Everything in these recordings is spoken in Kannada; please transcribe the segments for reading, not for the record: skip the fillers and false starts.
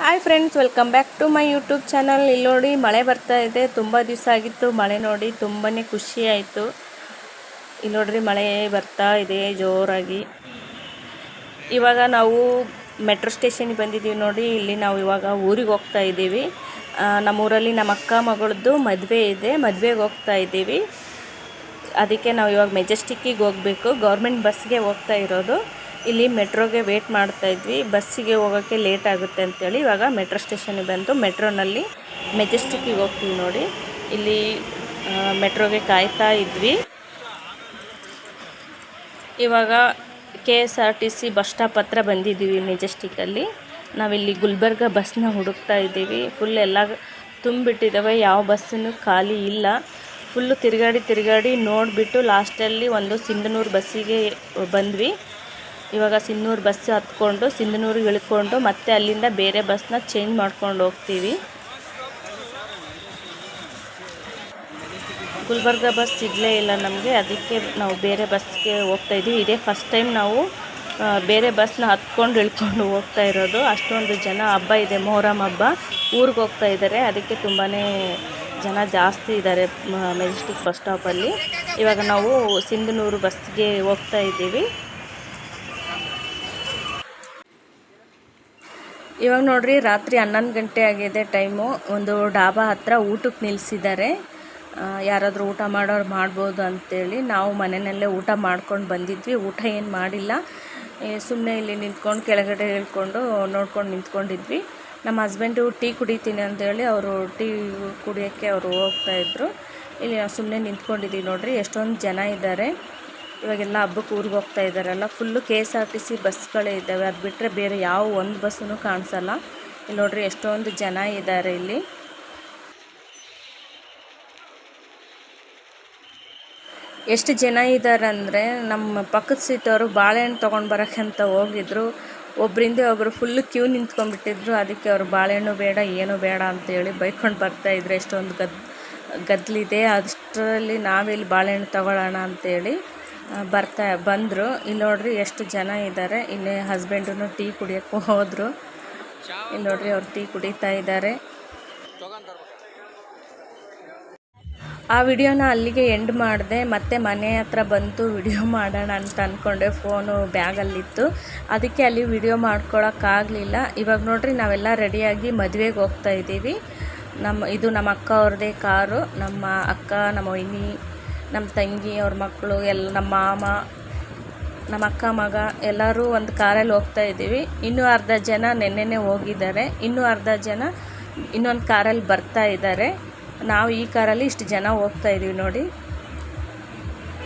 Hi friends, welcome back to my YouTube channel. ಇಲ್ಲಿ ನೋಡಿ ಮಳೆ ಬರ್ತಾ ಇದೆ. ತುಂಬ ದಿವಸ ಆಗಿತ್ತು ಮಳೆ ನೋಡಿ, ತುಂಬಾ ಖುಷಿ ಆಯಿತು. ಇಲ್ಲಿ ನೋಡ್ರಿ ಮಳೆ ಬರ್ತಾ ಇದೆ ಜೋರಾಗಿ. ಇವಾಗ ನಾವು ಮೆಟ್ರೋ ಸ್ಟೇಷನ್ಗೆ ಬಂದಿದ್ದೀವಿ ನೋಡಿ. ಇಲ್ಲಿ ನಾವು ಇವಾಗ ಊರಿಗೆ ಹೋಗ್ತಾ ಇದ್ದೀವಿ. ನಮ್ಮೂರಲ್ಲಿ ನಮ್ಮ ಅಕ್ಕ ಮಗಳದ್ದು ಮದುವೆ ಇದೆ, ಮದುವೆಗೆ ಹೋಗ್ತಾ ಇದ್ದೀವಿ. ಅದಕ್ಕೆ ನಾವು ಇವಾಗ ಮೆಜೆಸ್ಟಿಕ್ಕಿಗೆ ಹೋಗಬೇಕು. ಗೌರ್ಮೆಂಟ್ ಬಸ್ಗೆ ಹೋಗ್ತಾ ಇರೋದು. ಇಲ್ಲಿ ಮೆಟ್ರೋಗೆ ವೇಟ್ ಮಾಡ್ತಾ ಇದ್ವಿ, ಬಸ್ಸಿಗೆ ಹೋಗೋಕ್ಕೆ ಲೇಟ್ ಆಗುತ್ತೆ ಅಂತೇಳಿ ಇವಾಗ ಮೆಟ್ರೋ ಸ್ಟೇಷನ್ಗೆ ಬಂದು ಮೆಟ್ರೋನಲ್ಲಿ ಮೆಜೆಸ್ಟಿಕ್ಕಿಗೆ ಹೋಗ್ತೀವಿ ನೋಡಿ. ಇಲ್ಲಿ ಮೆಟ್ರೋಗೆ ಕಾಯ್ತಾ ಇದ್ವಿ. ಇವಾಗ KSRTC ಬಸ್ ಸ್ಟಾಪ್ ಹತ್ರ ಬಂದಿದ್ದೀವಿ ಮೆಜೆಸ್ಟಿಕ್ಕಲ್ಲಿ. ನಾವಿಲ್ಲಿ ಗುಲ್ಬರ್ಗ ಬಸ್ನ ಹುಡುಕ್ತಾ ಇದ್ದೀವಿ. ಫುಲ್ ಎಲ್ಲ ತುಂಬಿಟ್ಟಿದ್ದಾವೆ, ಯಾವ ಬಸ್ಸನ್ನು ಖಾಲಿ ಇಲ್ಲ. ಫುಲ್ಲು ತಿರುಗಾಡಿ ನೋಡಿಬಿಟ್ಟು ಲಾಸ್ಟಲ್ಲಿ ಒಂದು ಸಿಂಧನೂರು ಬಸ್ಸಿಗೆ ಬಂದ್ವಿ. ಇವಾಗ ಸಿಂಧನೂರು ಬಸ್ ಹತ್ಕೊಂಡು ಸಿಂಧನೂರಿಗೆ ಇಳ್ಕೊಂಡು ಮತ್ತೆ ಅಲ್ಲಿಂದ ಬೇರೆ ಬಸ್ನ ಚೇಂಜ್ ಮಾಡ್ಕೊಂಡು ಹೋಗ್ತೀವಿ. ಗುಲ್ಬರ್ಗ ಬಸ್ ಸಿಗಲೇ ಇಲ್ಲ ನಮಗೆ, ಅದಕ್ಕೆ ನಾವು ಬೇರೆ ಬಸ್ಗೆ ಹೋಗ್ತಾಯಿದ್ದೀವಿ. ಇದೇ ಫಸ್ಟ್ ಟೈಮ್ ನಾವು ಬೇರೆ ಬಸ್ನ ಹತ್ಕೊಂಡು ಇಳ್ಕೊಂಡು ಹೋಗ್ತಾ ಇರೋದು. ಅಷ್ಟೊಂದು ಜನ, ಹಬ್ಬ ಇದೆ, ಮೊಹರಂ ಹಬ್ಬ, ಊರಿಗೆ ಹೋಗ್ತಾ ಇದ್ದಾರೆ. ಅದಕ್ಕೆ ತುಂಬಾ ಜನ ಜಾಸ್ತಿ ಇದ್ದಾರೆ ಮೆಜೆಸ್ಟಿಕ್ ಬಸ್ ಸ್ಟಾಪಲ್ಲಿ. ಇವಾಗ ನಾವು ಸಿಂಧನೂರು ಬಸ್ಗೆ ಹೋಗ್ತಾ ಇದ್ದೀವಿ. ಇವಾಗ ನೋಡ್ರಿ ರಾತ್ರಿ 11 ಗಂಟೆ ಆಗಿದೆ ಟೈಮು. ಒಂದು ಡಾಬಾ ಹತ್ರ ಊಟಕ್ಕೆ ನಿಲ್ಲಿಸಿದ್ದಾರೆ. ಯಾರಾದರೂ ಊಟ ಮಾಡೋರು ಮಾಡ್ಬೋದು ಅಂತೇಳಿ ನಾವು ಮನೆಯಲ್ಲೇ ಊಟ ಮಾಡ್ಕೊಂಡು ಬಂದಿದ್ವಿ. ಊಟ ಏನು ಮಾಡಿಲ್ಲ, ಸುಮ್ಮನೆ ಇಲ್ಲಿ ನಿಂತ್ಕೊಂಡು ಕೆಳಗಡೆ ಇಳ್ಕೊಂಡು ನೋಡ್ಕೊಂಡು ನಿಂತ್ಕೊಂಡಿದ್ವಿ. ನಮ್ಮ ಹಸ್ಬೆಂಡು ಟೀ ಕುಡಿತೀನಿ ಅಂತೇಳಿ ಅವರು ಟೀ ಕುಡಿಯೋಕ್ಕೆ ಅವರು ಹೋಗ್ತಾಯಿದ್ರು. ಇಲ್ಲಿ ನಾವು ಸುಮ್ಮನೆ ನಿಂತ್ಕೊಂಡಿದ್ದೀವಿ. ನೋಡ್ರಿ ಎಷ್ಟೊಂದು ಜನ ಇದ್ದಾರೆ. ಇವಾಗೆಲ್ಲ ಹಬ್ಬಕ್ಕೆ ಊರಿಗೆ ಹೋಗ್ತಾ ಇದ್ದಾರಲ್ಲ. ಫುಲ್ಲು KSRTC ಬಸ್ಗಳೇ ಇದ್ದಾವೆ, ಅದು ಬಿಟ್ಟರೆ ಬೇರೆ ಯಾವ ಒಂದು ಬಸ್ಸನ್ನು ಕಾಣಿಸಲ್ಲ. ಇಲ್ಲಿ ನೋಡ್ರಿ ಎಷ್ಟೊಂದು ಜನ ಇದ್ದಾರೆ. ಇಲ್ಲಿ ಎಷ್ಟು ಜನ ಇದ್ದಾರೆ ಅಂದರೆ, ನಮ್ಮ ಪಕ್ಕದ ಸೀಟವರು ಬಾಳೆಹಣ್ಣು ತೊಗೊಂಡು ಬರೋಕ್ಕೆ ಅಂತ ಹೋಗಿದ್ರು. ಒಬ್ಬರಿಂದ ಒಬ್ಬರು ಫುಲ್ಲು ಕ್ಯೂ ನಿಂತ್ಕೊಂಡ್ಬಿಟ್ಟಿದ್ರು. ಅದಕ್ಕೆ ಅವರು ಬಾಳೆಹಣ್ಣು ಬೇಡ ಏನು ಬೇಡ ಅಂತೇಳಿ ಬೈಕೊಂಡು ಬರ್ತಾಯಿದ್ರು. ಎಷ್ಟೊಂದು ಗದ್ದಲಿದೆ, ಅಷ್ಟರಲ್ಲಿ ನಾವೆಲ್ಲಿ ಬಾಳೆಹಣ್ಣು ತೊಗೊಳ್ಳೋಣ ಅಂತೇಳಿ ಬಂದರು. ಇಲ್ಲಿ ನೋಡ್ರಿ ಎಷ್ಟು ಜನ ಇದ್ದಾರೆ. ಇಲ್ಲಿ ಹಸ್ಬೆಂಡೂ ಟೀ ಕುಡಿಯೋಕ್ಕೆ ಹೋದರು. ಇಲ್ಲಿ ನೋಡ್ರಿ ಅವ್ರು ಟೀ ಕುಡಿತಾ ಇದ್ದಾರೆ. ಆ ವಿಡಿಯೋನ ಅಲ್ಲಿಗೆ ಎಂಡ್ ಮಾಡಿದೆ. ಮತ್ತೆ ಮನೆ ಹತ್ರ ಬಂತು ವಿಡಿಯೋ ಮಾಡೋಣ ಅಂತ ಅಂದ್ಕೊಂಡೆ. ಫೋನು ಬ್ಯಾಗಲ್ಲಿತ್ತು, ಅದಕ್ಕೆ ಅಲ್ಲಿ ವಿಡಿಯೋ ಮಾಡ್ಕೊಳಕ್ಕಾಗಲಿಲ್ಲ. ಇವಾಗ ನೋಡ್ರಿ ನಾವೆಲ್ಲ ರೆಡಿಯಾಗಿ ಮದುವೆಗೆ ಹೋಗ್ತಾ ಇದ್ದೀವಿ. ಇದು ನಮ್ಮ ಅಕ್ಕ ಅವ್ರದ್ದೇ ಕಾರು. ನಮ್ಮ ಅಕ್ಕ, ನಮ್ಮ ವೈನಿ, ನಮ್ಮ ತಂಗಿ, ಅವ್ರ ಮಕ್ಕಳು, ನಮ್ಮ ಮಾಮ, ನಮ್ಮ ಅಕ್ಕ ಮಗ ಎಲ್ಲರೂ ಒಂದು ಕಾರಲ್ಲಿ ಹೋಗ್ತಾ ಇದ್ದೀವಿ. ಇನ್ನೂ ಅರ್ಧ ಜನ ನೆನ್ನೆನೇ ಹೋಗಿದ್ದಾರೆ. ಇನ್ನೂ ಅರ್ಧ ಜನ ಇನ್ನೊಂದು ಕಾರಲ್ಲಿ ಬರ್ತಾ ಇದ್ದಾರೆ. ನಾವು ಈ ಕಾರಲ್ಲಿ ಇಷ್ಟು ಜನ ಹೋಗ್ತಾ ಇದ್ದೀವಿ ನೋಡಿ.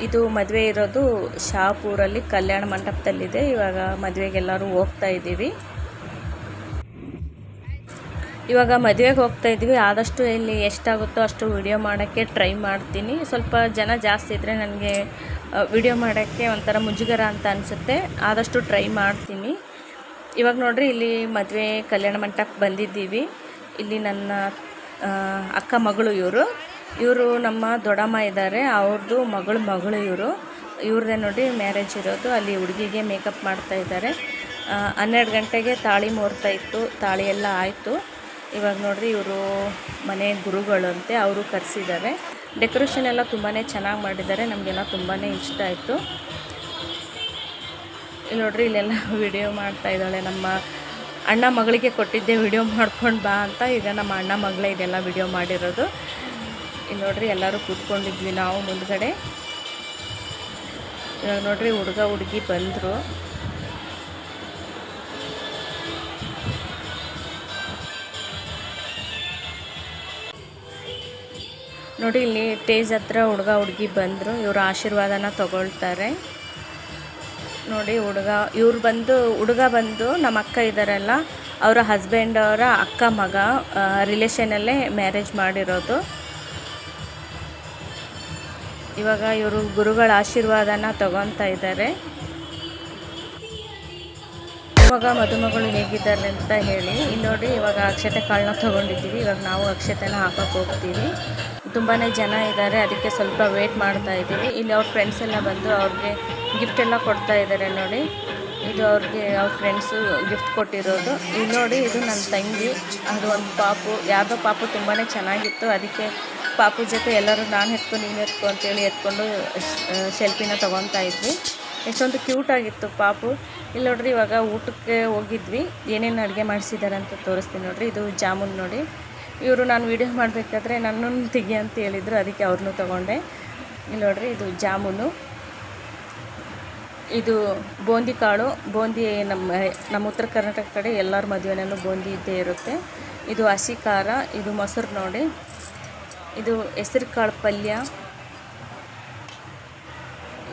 ಇದು ಮದುವೆ ಇರೋದು ಶಾಪೂರಲ್ಲಿ ಕಲ್ಯಾಣ ಮಂಟಪದಲ್ಲಿದೆ. ಇವಾಗ ಮದುವೆಗೆಲ್ಲರೂ ಹೋಗ್ತಾ ಇದ್ದೀವಿ. ಇವಾಗ ಮದುವೆಗೆ ಹೋಗ್ತಾ ಇದ್ವಿ. ಆದಷ್ಟು ಇಲ್ಲಿ ಎಷ್ಟಾಗುತ್ತೋ ಅಷ್ಟು ವಿಡಿಯೋ ಮಾಡೋಕ್ಕೆ ಟ್ರೈ ಮಾಡ್ತೀನಿ. ಸ್ವಲ್ಪ ಜನ ಜಾಸ್ತಿ ಇದ್ದರೆ ನನಗೆ ವಿಡಿಯೋ ಮಾಡೋಕ್ಕೆ ಒಂಥರ ಮುಜುಗರ ಅಂತ ಅನಿಸುತ್ತೆ. ಆದಷ್ಟು ಟ್ರೈ ಮಾಡ್ತೀನಿ. ಇವಾಗ ನೋಡ್ರಿ ಇಲ್ಲಿ ಮದುವೆ ಕಲ್ಯಾಣ ಮಂಟಪಕ್ಕೆ ಬಂದಿದ್ದೀವಿ. ಇಲ್ಲಿ ನನ್ನ ಅಕ್ಕ ಮಗಳು ಇವರು ನಮ್ಮ ದೊಡ್ಡಮ್ಮ ಇದ್ದಾರೆ, ಅವ್ರದ್ದು ಮಗಳು ಇವ್ರದ್ದೇ ನೋಡಿ ಮ್ಯಾರೇಜ್ ಇರೋದು. ಅಲ್ಲಿ ಹುಡುಗಿಗೆ ಮೇಕಪ್ ಮಾಡ್ತಾ ಇದ್ದಾರೆ. 12 ಗಂಟೆಗೆ ತಾಳಿ ಮುಹೂರ್ತ ಇತ್ತು, ತಾಳಿ ಎಲ್ಲ ಆಯಿತು. ಇವಾಗ ನೋಡ್ರಿ ಇವರು ಮನೆ ಗುರುಗಳಂತೆ, ಅವರು ಕರೆಸಿದ್ದಾರೆ. ಡೆಕೋರೇಷನ್ ಎಲ್ಲ ತುಂಬಾ ಚೆನ್ನಾಗಿ ಮಾಡಿದ್ದಾರೆ. ನಮಗೆಲ್ಲ ತುಂಬಾ ಇಷ್ಟ ಆಯಿತು. ಇಲ್ಲಿ ನೋಡ್ರಿ ಇಲ್ಲೆಲ್ಲ ವಿಡಿಯೋ ಮಾಡ್ತಾ ಇದ್ದಾಳೆ. ನಮ್ಮ ಅಣ್ಣ ಮಗಳಿಗೆ ಕೊಟ್ಟಿದ್ದೆ ವಿಡಿಯೋ ಮಾಡ್ಕೊಂಡು ಬಾ ಅಂತ. ಈಗ ನಮ್ಮ ಅಣ್ಣ ಮಗಳೇ ಇದೆಲ್ಲ ವಿಡಿಯೋ ಮಾಡಿರೋದು. ಇಲ್ಲಿ ನೋಡ್ರಿ ಎಲ್ಲರೂ ಕೂತ್ಕೊಂಡಿದ್ವಿ ನಾವು ಮುಂದ್ಗಡೆ. ಇವಾಗ ನೋಡ್ರಿ ಹುಡುಗ ಹುಡುಗಿ ಬಂದರು. ನೋಡಿ ಇಲ್ಲಿ ಸ್ಟೇಜ್ ಹತ್ರ ಹುಡುಗ ಹುಡುಗಿ ಬಂದರು. ಇವರು ಆಶೀರ್ವಾದನ ತಗೊಳ್ತಾರೆ ನೋಡಿ. ಹುಡುಗ ಬಂದು ನಮ್ಮ ಅಕ್ಕ ಇದ್ದಾರಲ್ಲ, ಅವರ ಹಸ್ಬೆಂಡ್ ಅವರ ಅಕ್ಕ ಮಗ, ರಿಲೇಷನಲ್ಲೇ ಮ್ಯಾರೇಜ್ ಮಾಡಿರೋದು. ಇವಾಗ ಇವರು ಗುರುಗಳ ಆಶೀರ್ವಾದನ ತಗೊತಾ ಇದ್ದಾರೆ. ಮದುಮಗಳು ಹೇಗಿದ್ದಾರೆ ಅಂತ ಹೇಳಿ. ಇಲ್ಲಿ ನೋಡಿ ಇವಾಗ ಅಕ್ಷತೆ ಕಾಳನ್ನ ತೊಗೊಂಡಿದ್ದೀವಿ. ಇವಾಗ ನಾವು ಅಕ್ಷತೆನ ಹಾಕೋಕ್ಕೆ ಹೋಗ್ತೀವಿ. ತುಂಬಾ ಜನ ಇದ್ದಾರೆ, ಅದಕ್ಕೆ ಸ್ವಲ್ಪ ವೇಟ್ ಮಾಡ್ತಾ ಇದ್ದೀವಿ. ಇಲ್ಲಿ ಅವ್ರ ಫ್ರೆಂಡ್ಸ್ ಎಲ್ಲ ಬಂದು ಅವ್ರಿಗೆ ಗಿಫ್ಟ್ ಎಲ್ಲ ಕೊಡ್ತಾ ಇದ್ದಾರೆ ನೋಡಿ. ಇದು ಅವ್ರಿಗೆ ಅವ್ರ ಫ್ರೆಂಡ್ಸು ಗಿಫ್ಟ್ ಕೊಟ್ಟಿರೋದು. ಇದು ನೋಡಿ, ಇದು ನನ್ನ ತಂಗಿ. ಅದು ಒಂದು ಪಾಪು, ಯಾವುದೋ ಪಾಪು ತುಂಬಾ ಚೆನ್ನಾಗಿತ್ತು. ಅದಕ್ಕೆ ಪಾಪು ಜೊತೆ ಎಲ್ಲರೂ ನಾನು ಎತ್ಕೊ ನೀನು ಎತ್ಕೊ ಅಂತೇಳಿ ಎತ್ಕೊಂಡು ಸೆಲ್ಫಿನ ತೊಗೊತಾ ಇದ್ವಿ. ಎಷ್ಟೊಂದು ಕ್ಯೂಟಾಗಿತ್ತು ಪಾಪು. ಇಲ್ಲಿ ನೋಡ್ರಿ, ಇವಾಗ ಊಟಕ್ಕೆ ಹೋಗಿದ್ವಿ. ಏನೇನು ಅಡುಗೆ ಮಾಡಿಸಿದ್ದಾರೆ ಅಂತ ತೋರಿಸ್ತೀನಿ ನೋಡಿರಿ. ಇದು ಜಾಮೂನ್ ನೋಡಿ. ಇವರು ನಾನು ವೀಡಿಯೋ ಮಾಡಬೇಕಾದ್ರೆ ನನ್ನನ್ನು ತೆಗಿ ಅಂತ ಹೇಳಿದರು, ಅದಕ್ಕೆ ಅವ್ರನ್ನೂ ತೊಗೊಂಡೆ. ಇಲ್ಲಿ ನೋಡ್ರಿ, ಇದು ಜಾಮೂನು. ಇದು ಬೂಂದಿ ಕಾಳು. ಬೂಂದಿ ನಮ್ಮ ಉತ್ತರ ಕರ್ನಾಟಕ ಕಡೆ ಎಲ್ಲರ ಮದುವೆನಲ್ಲೂ ಬೂಂದಿ ಇದ್ದೇ ಇರುತ್ತೆ. ಇದು ಹಸಿ ಖಾರ. ಇದು ಮೊಸರು ನೋಡಿ. ಇದು ಹೆಸರು ಕಾಳು ಪಲ್ಯ.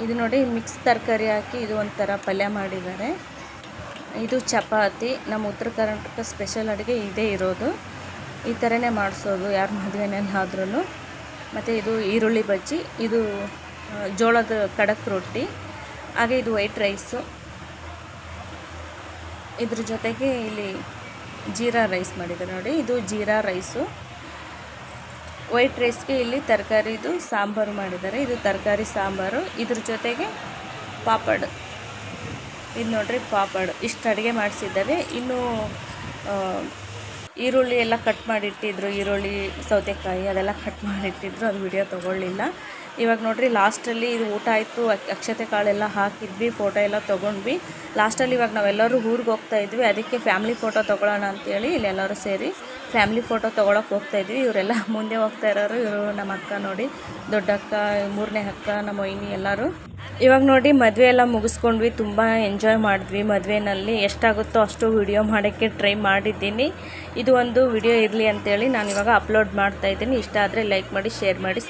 ಇದು ನೋಡಿ, ಮಿಕ್ಸ್ ತರಕಾರಿ ಹಾಕಿ ಇದು ಒಂಥರ ಪಲ್ಯ ಮಾಡಿದ್ದಾರೆ. ಇದು ಚಪಾತಿ. ನಮ್ಮ ಉತ್ತರ ಕರ್ನಾಟಕ ಸ್ಪೆಷಲ್ ಅಡುಗೆ ಇದೇ ಇರೋದು. ಈ ಥರನೇ ಮಾಡಿಸೋದು ಯಾರ ಮದುವೆನಲ್ಲಾದ್ರೂ. ಮತ್ತು ಇದು ಈರುಳ್ಳಿ ಬಜ್ಜಿ. ಇದು ಜೋಳದ ಖಡಕ್ ರೊಟ್ಟಿ. ಹಾಗೆ ಇದು ವೈಟ್ ರೈಸು. ಇದ್ರ ಜೊತೆಗೆ ಇಲ್ಲಿ ಜೀರಾ ರೈಸ್ ಮಾಡಿದ್ದಾರೆ ನೋಡಿ. ಇದು ಜೀರಾ ರೈಸು. ವೈಟ್ ರೈಸ್ಗೆ ಇಲ್ಲಿ ತರಕಾರಿದು ಸಾಂಬಾರು ಮಾಡಿದ್ದಾರೆ. ಇದು ತರಕಾರಿ ಸಾಂಬಾರು. ಇದ್ರ ಜೊತೆಗೆ ಪಾಪಡ್. ಇದು ನೋಡ್ರಿ ಪಾಪಡ್. ಇಷ್ಟು ಅಡುಗೆ ಮಾಡಿಸಿದ್ದಾರೆ. ಇನ್ನು ಈರುಳ್ಳಿ ಎಲ್ಲ ಕಟ್ ಮಾಡಿಟ್ಟಿದ್ರು. ಈರುಳ್ಳಿ, ಸೌತೆಕಾಯಿ ಅದೆಲ್ಲ ಕಟ್ ಮಾಡಿಟ್ಟಿದ್ರು. ಅದು ವಿಡಿಯೋ ತೊಗೊಳ್ಳಿಲ್ಲ. ಇವಾಗ ನೋಡಿರಿ, ಲಾಸ್ಟಲ್ಲಿ ಇದು ಊಟ ಆಯಿತು. ಅಕ್ಷತೆ ಕಾಳೆಲ್ಲ ಹಾಕಿದ್ವಿ, ಫೋಟೋ ಎಲ್ಲ ತೊಗೊಂಡ್ವಿ. ಲಾಸ್ಟಲ್ಲಿ ಇವಾಗ ನಾವೆಲ್ಲರೂ ಊರಿಗೆ ಹೋಗ್ತಾಯಿದ್ವಿ. ಅದಕ್ಕೆ ಫ್ಯಾಮ್ಲಿ ಫೋಟೋ ತೊಗೊಳ್ಳೋಣ ಅಂತೇಳಿ ಇಲ್ಲೆಲ್ಲರೂ ಸೇರಿ ಫ್ಯಾಮ್ಲಿ ಫೋಟೋ ತೊಗೊಳಕ್ಕೆ ಹೋಗ್ತಾಯಿದ್ವಿ. ಇವರೆಲ್ಲ ಮುಂದೆ ಹೋಗ್ತಾ ಇರೋರು. ಇವರು ನಮ್ಮ ಅಕ್ಕ ನೋಡಿ, ದೊಡ್ಡ ಅಕ್ಕ, ಮೂರನೇ ಅಕ್ಕ, ನಮ್ಮ ವೈನಿ ಎಲ್ಲರೂ. ಇವಾಗ ನೋಡಿ, ಮದುವೆ ಎಲ್ಲ ಮುಗಿಸ್ಕೊಂಡ್ವಿ. ತುಂಬ ಎಂಜಾಯ್ ಮಾಡಿದ್ವಿ ಮದುವೆನಲ್ಲಿ. ಎಷ್ಟಾಗುತ್ತೋ ಅಷ್ಟು ವಿಡಿಯೋ ಮಾಡೋಕ್ಕೆ ಟ್ರೈ ಮಾಡಿದ್ದೀನಿ. ಇದು ಒಂದು ವಿಡಿಯೋ ಇರಲಿ ಅಂತೇಳಿ ನಾನು ಇವಾಗ ಅಪ್ಲೋಡ್ ಮಾಡ್ತಾಯಿದ್ದೀನಿ. ಇಷ್ಟ ಆದರೆ ಲೈಕ್ ಮಾಡಿ, ಶೇರ್ ಮಾಡಿ.